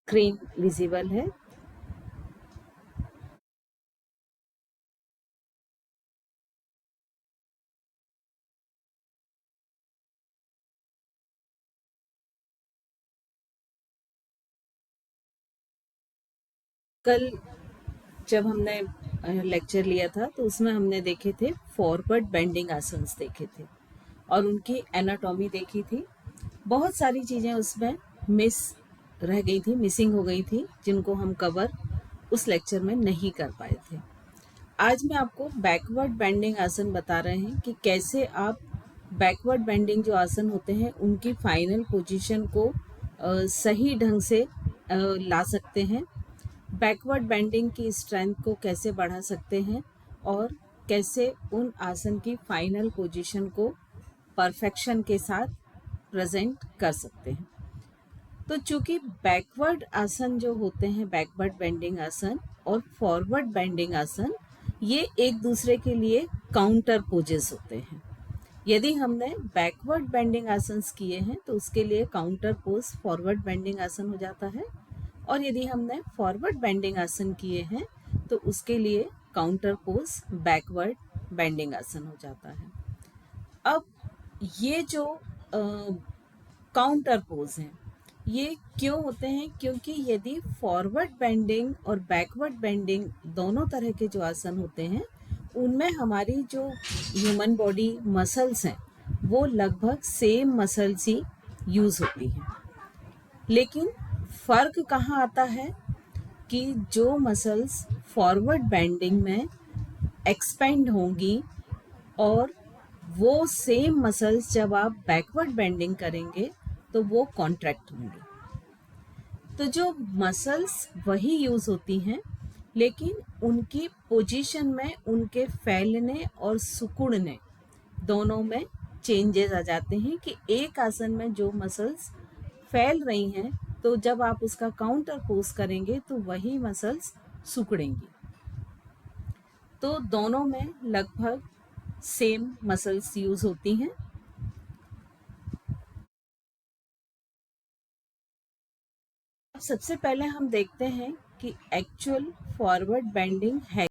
Screen visible है। कल जब हमने लेक्चर लिया था तो उसमें हमने देखे थे फॉरवर्ड बेंडिंग आसन्स देखे थे और उनकी एनाटॉमी देखी थी। बहुत सारी चीज़ें उसमें मिस रह गई थी, मिसिंग हो गई थी, जिनको हम कवर उस लेक्चर में नहीं कर पाए थे। आज मैं आपको बैकवर्ड बेंडिंग आसन बता रहे हैं कि कैसे आप बैकवर्ड बेंडिंग जो आसन होते हैं उनकी फाइनल पोजीशन को सही ढंग से ला सकते हैं, बैकवर्ड बेंडिंग की स्ट्रेंथ को कैसे बढ़ा सकते हैं और कैसे उन आसन की फाइनल पोजीशन को परफेक्शन के साथ प्रेजेंट कर सकते हैं। तो चूंकि बैकवर्ड आसन जो होते हैं, बैकवर्ड बेंडिंग आसन और फॉरवर्ड बेंडिंग आसन, ये एक दूसरे के लिए काउंटर पोजेस होते हैं। यदि हमने बैकवर्ड बेंडिंग आसन किए हैं तो उसके लिए काउंटर पोज फॉरवर्ड बेंडिंग आसन हो जाता है, और यदि हमने फॉरवर्ड बेंडिंग आसन किए हैं तो उसके लिए काउंटर पोज बैकवर्ड बेंडिंग आसन हो जाता है। अब ये जो काउंटर पोज हैं, ये क्यों होते हैं? क्योंकि यदि फॉरवर्ड बेंडिंग और बैकवर्ड बेंडिंग दोनों तरह के जो आसन होते हैं उनमें हमारी जो ह्यूमन बॉडी मसल्स हैं वो लगभग सेम मसल्स ही यूज़ होती हैं, लेकिन फ़र्क कहाँ आता है कि जो मसल्स फॉरवर्ड बेंडिंग में एक्सपेंड होंगी और वो सेम मसल्स जब आप बैकवर्ड बेंडिंग करेंगे तो वो कॉन्ट्रैक्ट होंगे। तो जो मसल्स वही यूज़ होती हैं, लेकिन उनकी पोजीशन में उनके फैलने और सिकुड़ने दोनों में चेंजेस आ जाते हैं कि एक आसन में जो मसल्स फैल रही हैं तो जब आप उसका काउंटर पोज करेंगे तो वही मसल्स सिकुड़ेंगी। तो दोनों में लगभग सेम मसल्स यूज होती हैं। अब सबसे पहले हम देखते हैं कि एक्चुअल फॉरवर्ड बेंडिंग है